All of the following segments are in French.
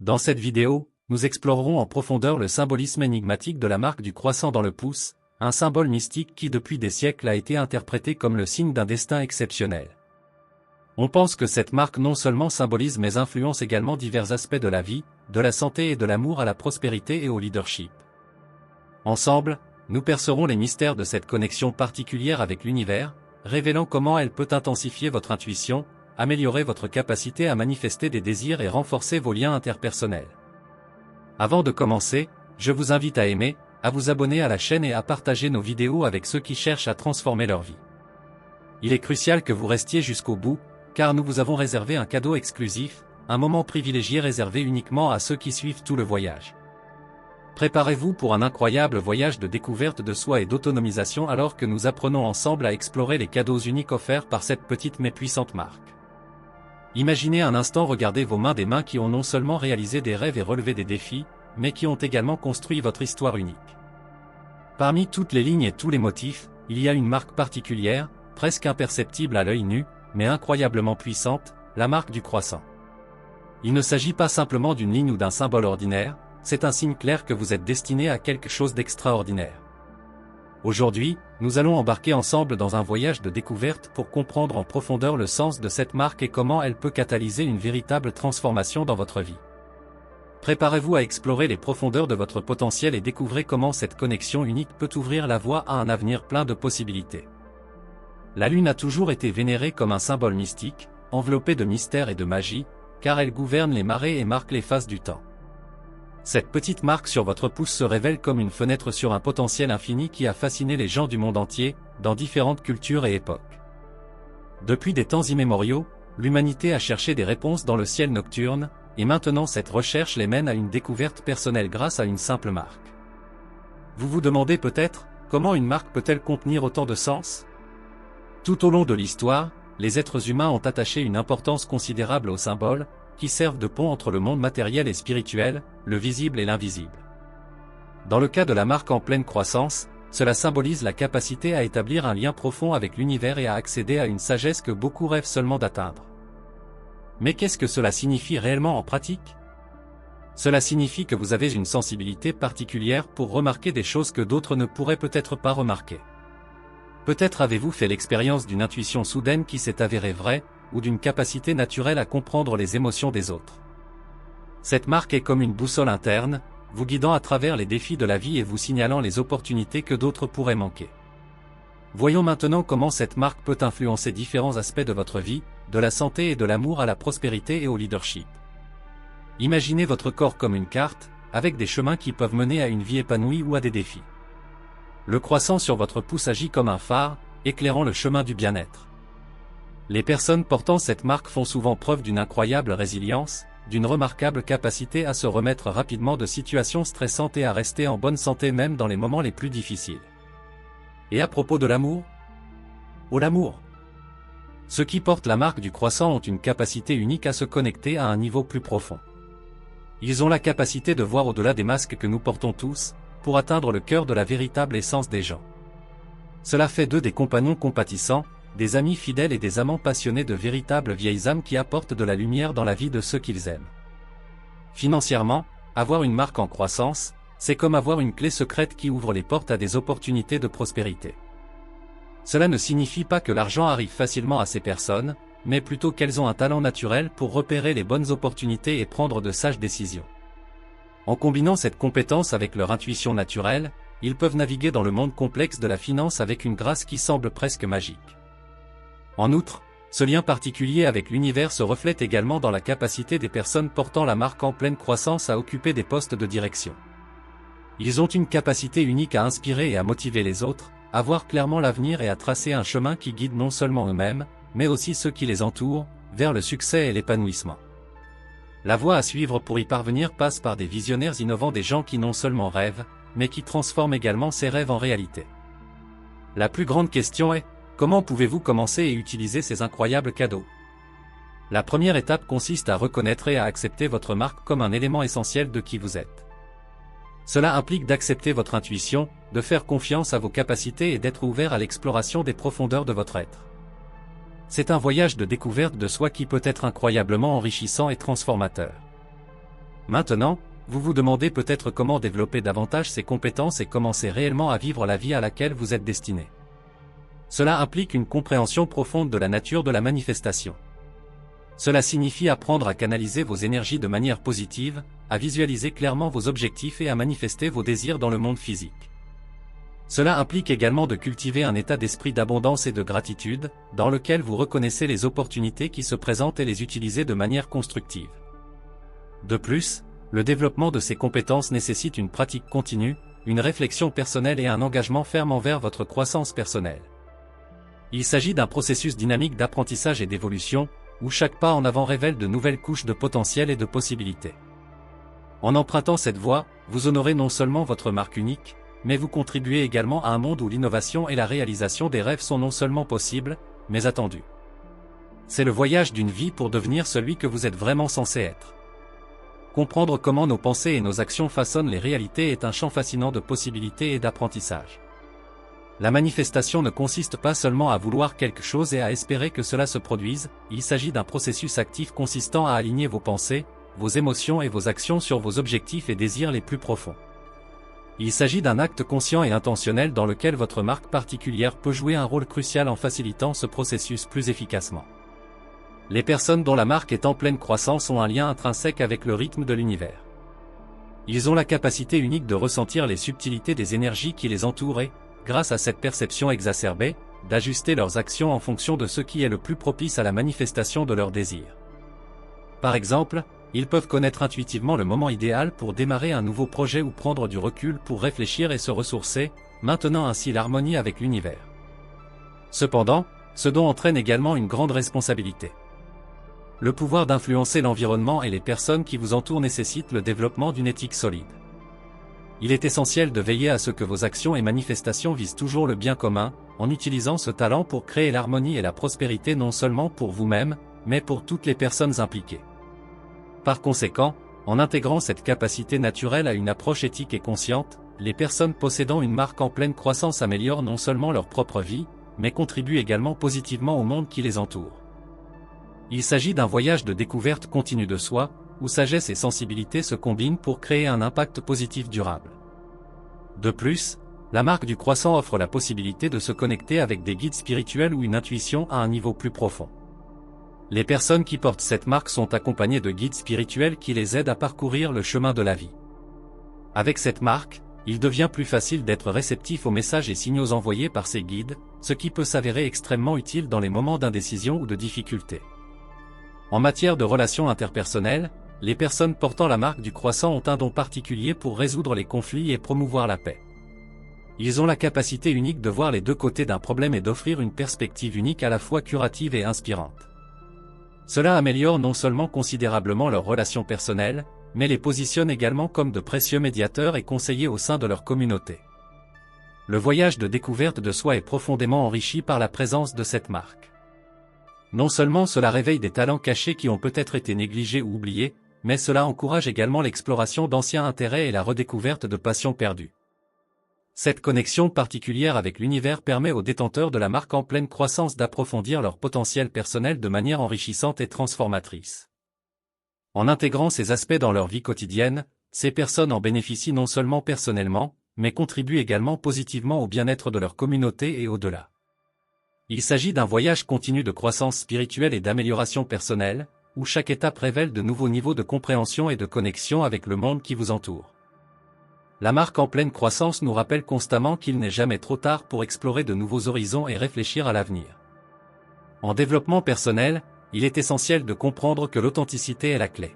Dans cette vidéo, nous explorerons en profondeur le symbolisme énigmatique de la marque du croissant dans le pouce, un symbole mystique qui depuis des siècles a été interprété comme le signe d'un destin exceptionnel. On pense que cette marque non seulement symbolise mais influence également divers aspects de la vie, de la santé et de l'amour à la prospérité et au leadership. Ensemble, nous percerons les mystères de cette connexion particulière avec l'univers, révélant comment elle peut intensifier votre intuition, améliorer votre capacité à manifester des désirs et renforcer vos liens interpersonnels. Avant de commencer, je vous invite à aimer, à vous abonner à la chaîne et à partager nos vidéos avec ceux qui cherchent à transformer leur vie. Il est crucial que vous restiez jusqu'au bout, car nous vous avons réservé un cadeau exclusif, un moment privilégié réservé uniquement à ceux qui suivent tout le voyage. Préparez-vous pour un incroyable voyage de découverte de soi et d'autonomisation alors que nous apprenons ensemble à explorer les cadeaux uniques offerts par cette petite mais puissante marque. Imaginez un instant regarder vos mains, des mains qui ont non seulement réalisé des rêves et relevé des défis, mais qui ont également construit votre histoire unique. Parmi toutes les lignes et tous les motifs, il y a une marque particulière, presque imperceptible à l'œil nu, mais incroyablement puissante, la marque du croissant. Il ne s'agit pas simplement d'une ligne ou d'un symbole ordinaire, c'est un signe clair que vous êtes destiné à quelque chose d'extraordinaire. Aujourd'hui, nous allons embarquer ensemble dans un voyage de découverte pour comprendre en profondeur le sens de cette marque et comment elle peut catalyser une véritable transformation dans votre vie. Préparez-vous à explorer les profondeurs de votre potentiel et découvrez comment cette connexion unique peut ouvrir la voie à un avenir plein de possibilités. La Lune a toujours été vénérée comme un symbole mystique, enveloppé de mystère et de magie, car elle gouverne les marées et marque les phases du temps. Cette petite marque sur votre pouce se révèle comme une fenêtre sur un potentiel infini qui a fasciné les gens du monde entier, dans différentes cultures et époques. Depuis des temps immémoriaux, l'humanité a cherché des réponses dans le ciel nocturne, et maintenant cette recherche les mène à une découverte personnelle grâce à une simple marque. Vous vous demandez peut-être, comment une marque peut-elle contenir autant de sens ? Tout au long de l'histoire, les êtres humains ont attaché une importance considérable aux symboles, qui servent de pont entre le monde matériel et spirituel, le visible et l'invisible. Dans le cas de la marque en pleine croissance, cela symbolise la capacité à établir un lien profond avec l'univers et à accéder à une sagesse que beaucoup rêvent seulement d'atteindre. Mais qu'est-ce que cela signifie réellement en pratique ? Cela signifie que vous avez une sensibilité particulière pour remarquer des choses que d'autres ne pourraient peut-être pas remarquer. Peut-être avez-vous fait l'expérience d'une intuition soudaine qui s'est avérée vraie, ou d'une capacité naturelle à comprendre les émotions des autres. Cette marque est comme une boussole interne, vous guidant à travers les défis de la vie et vous signalant les opportunités que d'autres pourraient manquer. Voyons maintenant comment cette marque peut influencer différents aspects de votre vie, de la santé et de l'amour à la prospérité et au leadership. Imaginez votre corps comme une carte, avec des chemins qui peuvent mener à une vie épanouie ou à des défis. Le croissant sur votre pouce agit comme un phare, éclairant le chemin du bien-être. Les personnes portant cette marque font souvent preuve d'une incroyable résilience, d'une remarquable capacité à se remettre rapidement de situations stressantes et à rester en bonne santé même dans les moments les plus difficiles. Et à propos de l'amour ? Oh l'amour ! Ceux qui portent la marque du croissant ont une capacité unique à se connecter à un niveau plus profond. Ils ont la capacité de voir au-delà des masques que nous portons tous, pour atteindre le cœur de la véritable essence des gens. Cela fait d'eux des compagnons compatissants, des amis fidèles et des amants passionnés, de véritables vieilles âmes qui apportent de la lumière dans la vie de ceux qu'ils aiment. Financièrement, avoir une marque en croissance, c'est comme avoir une clé secrète qui ouvre les portes à des opportunités de prospérité. Cela ne signifie pas que l'argent arrive facilement à ces personnes, mais plutôt qu'elles ont un talent naturel pour repérer les bonnes opportunités et prendre de sages décisions. En combinant cette compétence avec leur intuition naturelle, ils peuvent naviguer dans le monde complexe de la finance avec une grâce qui semble presque magique. En outre, ce lien particulier avec l'univers se reflète également dans la capacité des personnes portant la marque en pleine croissance à occuper des postes de direction. Ils ont une capacité unique à inspirer et à motiver les autres, à voir clairement l'avenir et à tracer un chemin qui guide non seulement eux-mêmes, mais aussi ceux qui les entourent, vers le succès et l'épanouissement. La voie à suivre pour y parvenir passe par des visionnaires innovants, des gens qui non seulement rêvent, mais qui transforment également ces rêves en réalité. La plus grande question est: comment pouvez-vous commencer et utiliser ces incroyables cadeaux ? La première étape consiste à reconnaître et à accepter votre marque comme un élément essentiel de qui vous êtes. Cela implique d'accepter votre intuition, de faire confiance à vos capacités et d'être ouvert à l'exploration des profondeurs de votre être. C'est un voyage de découverte de soi qui peut être incroyablement enrichissant et transformateur. Maintenant, vous vous demandez peut-être comment développer davantage ces compétences et commencer réellement à vivre la vie à laquelle vous êtes destiné. Cela implique une compréhension profonde de la nature de la manifestation. Cela signifie apprendre à canaliser vos énergies de manière positive, à visualiser clairement vos objectifs et à manifester vos désirs dans le monde physique. Cela implique également de cultiver un état d'esprit d'abondance et de gratitude, dans lequel vous reconnaissez les opportunités qui se présentent et les utilisez de manière constructive. De plus, le développement de ces compétences nécessite une pratique continue, une réflexion personnelle et un engagement ferme envers votre croissance personnelle. Il s'agit d'un processus dynamique d'apprentissage et d'évolution, où chaque pas en avant révèle de nouvelles couches de potentiel et de possibilités. En empruntant cette voie, vous honorez non seulement votre marque unique, mais vous contribuez également à un monde où l'innovation et la réalisation des rêves sont non seulement possibles, mais attendues. C'est le voyage d'une vie pour devenir celui que vous êtes vraiment censé être. Comprendre comment nos pensées et nos actions façonnent les réalités est un champ fascinant de possibilités et d'apprentissage. La manifestation ne consiste pas seulement à vouloir quelque chose et à espérer que cela se produise, il s'agit d'un processus actif consistant à aligner vos pensées, vos émotions et vos actions sur vos objectifs et désirs les plus profonds. Il s'agit d'un acte conscient et intentionnel dans lequel votre marque particulière peut jouer un rôle crucial en facilitant ce processus plus efficacement. Les personnes dont la marque est en pleine croissance ont un lien intrinsèque avec le rythme de l'univers. Ils ont la capacité unique de ressentir les subtilités des énergies qui les entourent et, grâce à cette perception exacerbée, d'ajuster leurs actions en fonction de ce qui est le plus propice à la manifestation de leurs désirs. Par exemple, ils peuvent connaître intuitivement le moment idéal pour démarrer un nouveau projet ou prendre du recul pour réfléchir et se ressourcer, maintenant ainsi l'harmonie avec l'univers. Cependant, ce don entraîne également une grande responsabilité. Le pouvoir d'influencer l'environnement et les personnes qui vous entourent nécessite le développement d'une éthique solide. Il est essentiel de veiller à ce que vos actions et manifestations visent toujours le bien commun, en utilisant ce talent pour créer l'harmonie et la prospérité non seulement pour vous-même, mais pour toutes les personnes impliquées. Par conséquent, en intégrant cette capacité naturelle à une approche éthique et consciente, les personnes possédant une marque en pleine croissance améliorent non seulement leur propre vie, mais contribuent également positivement au monde qui les entoure. Il s'agit d'un voyage de découverte continue de soi, où sagesse et sensibilité se combinent pour créer un impact positif durable. De plus, la marque du croissant offre la possibilité de se connecter avec des guides spirituels ou une intuition à un niveau plus profond. Les personnes qui portent cette marque sont accompagnées de guides spirituels qui les aident à parcourir le chemin de la vie. Avec cette marque, il devient plus facile d'être réceptif aux messages et signaux envoyés par ces guides, ce qui peut s'avérer extrêmement utile dans les moments d'indécision ou de difficulté. En matière de relations interpersonnelles, les personnes portant la marque du croissant ont un don particulier pour résoudre les conflits et promouvoir la paix. Ils ont la capacité unique de voir les deux côtés d'un problème et d'offrir une perspective unique à la fois curative et inspirante. Cela améliore non seulement considérablement leurs relations personnelles, mais les positionne également comme de précieux médiateurs et conseillers au sein de leur communauté. Le voyage de découverte de soi est profondément enrichi par la présence de cette marque. Non seulement cela réveille des talents cachés qui ont peut-être été négligés ou oubliés, mais cela encourage également l'exploration d'anciens intérêts et la redécouverte de passions perdues. Cette connexion particulière avec l'univers permet aux détenteurs de la marque en pleine croissance d'approfondir leur potentiel personnel de manière enrichissante et transformatrice. En intégrant ces aspects dans leur vie quotidienne, ces personnes en bénéficient non seulement personnellement, mais contribuent également positivement au bien-être de leur communauté et au-delà. Il s'agit d'un voyage continu de croissance spirituelle et d'amélioration personnelle, où chaque étape révèle de nouveaux niveaux de compréhension et de connexion avec le monde qui vous entoure. La marque en pleine croissance nous rappelle constamment qu'il n'est jamais trop tard pour explorer de nouveaux horizons et réfléchir à l'avenir. En développement personnel, il est essentiel de comprendre que l'authenticité est la clé.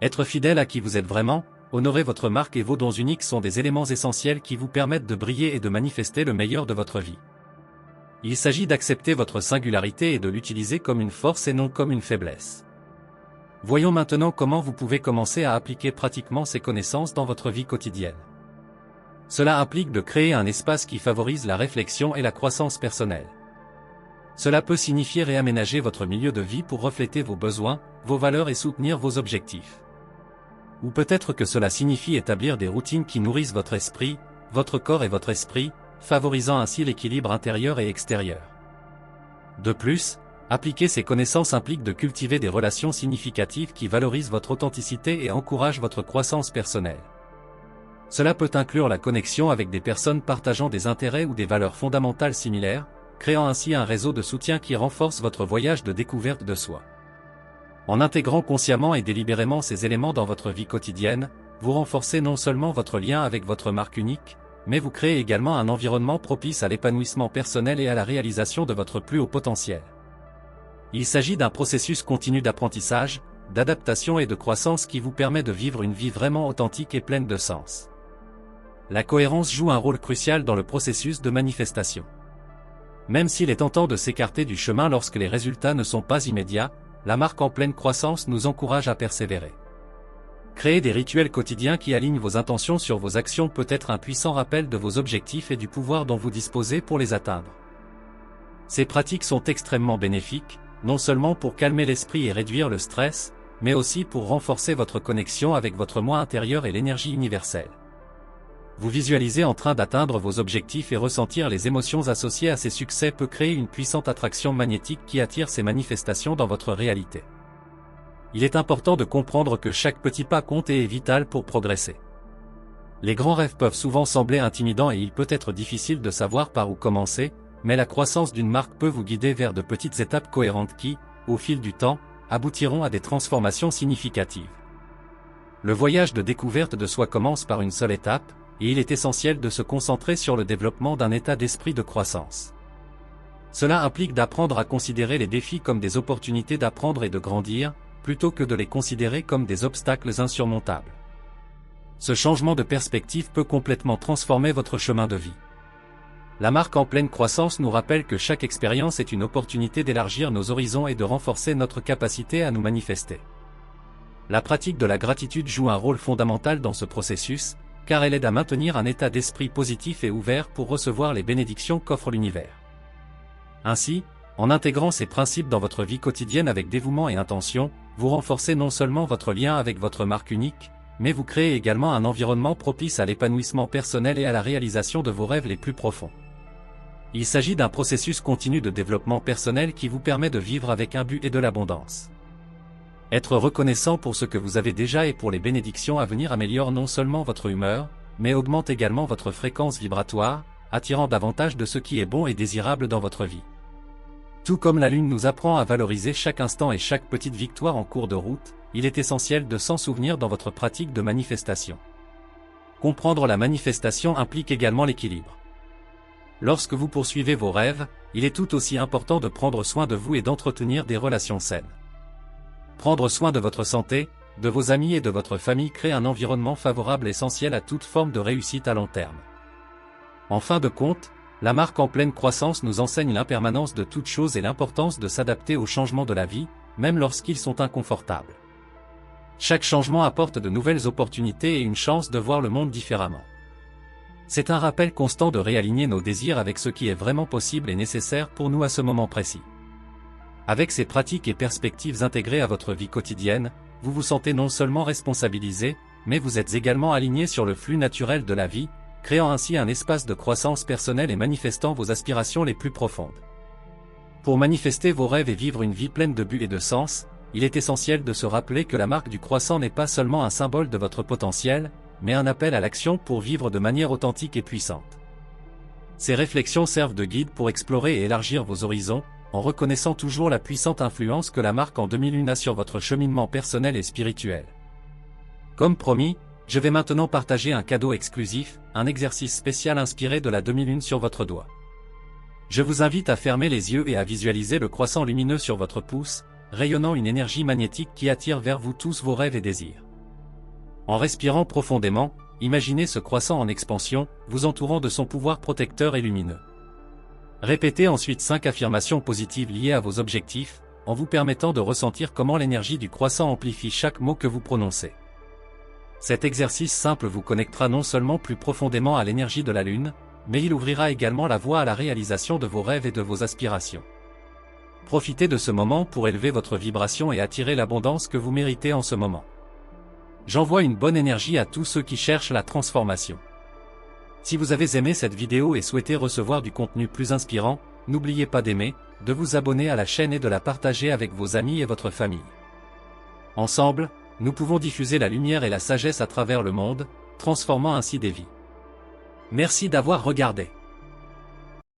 Être fidèle à qui vous êtes vraiment, honorer votre marque et vos dons uniques sont des éléments essentiels qui vous permettent de briller et de manifester le meilleur de votre vie. Il s'agit d'accepter votre singularité et de l'utiliser comme une force et non comme une faiblesse. Voyons maintenant comment vous pouvez commencer à appliquer pratiquement ces connaissances dans votre vie quotidienne. Cela implique de créer un espace qui favorise la réflexion et la croissance personnelle. Cela peut signifier réaménager votre milieu de vie pour refléter vos besoins, vos valeurs et soutenir vos objectifs. Ou peut-être que cela signifie établir des routines qui nourrissent votre esprit, votre corps et votre esprit, favorisant ainsi l'équilibre intérieur et extérieur. De plus, Appliquer ces connaissances implique de cultiver des relations significatives qui valorisent votre authenticité et encouragent votre croissance personnelle. Cela peut inclure la connexion avec des personnes partageant des intérêts ou des valeurs fondamentales similaires, créant ainsi un réseau de soutien qui renforce votre voyage de découverte de soi. En intégrant consciemment et délibérément ces éléments dans votre vie quotidienne, vous renforcez non seulement votre lien avec votre marque unique, mais vous créez également un environnement propice à l'épanouissement personnel et à la réalisation de votre plus haut potentiel. Il s'agit d'un processus continu d'apprentissage, d'adaptation et de croissance qui vous permet de vivre une vie vraiment authentique et pleine de sens. La cohérence joue un rôle crucial dans le processus de manifestation. Même s'il est tentant de s'écarter du chemin lorsque les résultats ne sont pas immédiats, la marque en pleine croissance nous encourage à persévérer. Créer des rituels quotidiens qui alignent vos intentions sur vos actions peut être un puissant rappel de vos objectifs et du pouvoir dont vous disposez pour les atteindre. Ces pratiques sont extrêmement bénéfiques, non seulement pour calmer l'esprit et réduire le stress, mais aussi pour renforcer votre connexion avec votre moi intérieur et l'énergie universelle. Vous visualiser en train d'atteindre vos objectifs et ressentir les émotions associées à ces succès peut créer une puissante attraction magnétique qui attire ces manifestations dans votre réalité. Il est important de comprendre que chaque petit pas compte et est vital pour progresser. Les grands rêves peuvent souvent sembler intimidants et il peut être difficile de savoir par où commencer, mais la croissance d'une marque peut vous guider vers de petites étapes cohérentes qui, au fil du temps, aboutiront à des transformations significatives. Le voyage de découverte de soi commence par une seule étape, et il est essentiel de se concentrer sur le développement d'un état d'esprit de croissance. Cela implique d'apprendre à considérer les défis comme des opportunités d'apprendre et de grandir, plutôt que de les considérer comme des obstacles insurmontables. Ce changement de perspective peut complètement transformer votre chemin de vie. La marque en pleine croissance nous rappelle que chaque expérience est une opportunité d'élargir nos horizons et de renforcer notre capacité à nous manifester. La pratique de la gratitude joue un rôle fondamental dans ce processus, car elle aide à maintenir un état d'esprit positif et ouvert pour recevoir les bénédictions qu'offre l'univers. Ainsi, en intégrant ces principes dans votre vie quotidienne avec dévouement et intention, vous renforcez non seulement votre lien avec votre marque unique, mais vous créez également un environnement propice à l'épanouissement personnel et à la réalisation de vos rêves les plus profonds. Il s'agit d'un processus continu de développement personnel qui vous permet de vivre avec un but et de l'abondance. Être reconnaissant pour ce que vous avez déjà et pour les bénédictions à venir améliore non seulement votre humeur, mais augmente également votre fréquence vibratoire, attirant davantage de ce qui est bon et désirable dans votre vie. Tout comme la Lune nous apprend à valoriser chaque instant et chaque petite victoire en cours de route, il est essentiel de s'en souvenir dans votre pratique de manifestation. Comprendre la manifestation implique également l'équilibre. Lorsque vous poursuivez vos rêves, il est tout aussi important de prendre soin de vous et d'entretenir des relations saines. Prendre soin de votre santé, de vos amis et de votre famille crée un environnement favorable essentiel à toute forme de réussite à long terme. En fin de compte, la marque en pleine croissance nous enseigne l'impermanence de toute chose et l'importance de s'adapter aux changements de la vie, même lorsqu'ils sont inconfortables. Chaque changement apporte de nouvelles opportunités et une chance de voir le monde différemment. C'est un rappel constant de réaligner nos désirs avec ce qui est vraiment possible et nécessaire pour nous à ce moment précis. Avec ces pratiques et perspectives intégrées à votre vie quotidienne, vous vous sentez non seulement responsabilisé, mais vous êtes également aligné sur le flux naturel de la vie, créant ainsi un espace de croissance personnelle et manifestant vos aspirations les plus profondes. Pour manifester vos rêves et vivre une vie pleine de but et de sens, il est essentiel de se rappeler que la marque du croissant n'est pas seulement un symbole de votre potentiel, mais un appel à l'action pour vivre de manière authentique et puissante. Ces réflexions servent de guide pour explorer et élargir vos horizons, en reconnaissant toujours la puissante influence que la marque en 2001 a sur votre cheminement personnel et spirituel. Comme promis, je vais maintenant partager un cadeau exclusif, un exercice spécial inspiré de la 2001 sur votre doigt. Je vous invite à fermer les yeux et à visualiser le croissant lumineux sur votre pouce, rayonnant une énergie magnétique qui attire vers vous tous vos rêves et désirs. En respirant profondément, imaginez ce croissant en expansion, vous entourant de son pouvoir protecteur et lumineux. Répétez ensuite 5 affirmations positives liées à vos objectifs, en vous permettant de ressentir comment l'énergie du croissant amplifie chaque mot que vous prononcez. Cet exercice simple vous connectera non seulement plus profondément à l'énergie de la Lune, mais il ouvrira également la voie à la réalisation de vos rêves et de vos aspirations. Profitez de ce moment pour élever votre vibration et attirer l'abondance que vous méritez en ce moment. J'envoie une bonne énergie à tous ceux qui cherchent la transformation. Si vous avez aimé cette vidéo et souhaitez recevoir du contenu plus inspirant, n'oubliez pas d'aimer, de vous abonner à la chaîne et de la partager avec vos amis et votre famille. Ensemble, nous pouvons diffuser la lumière et la sagesse à travers le monde, transformant ainsi des vies. Merci d'avoir regardé.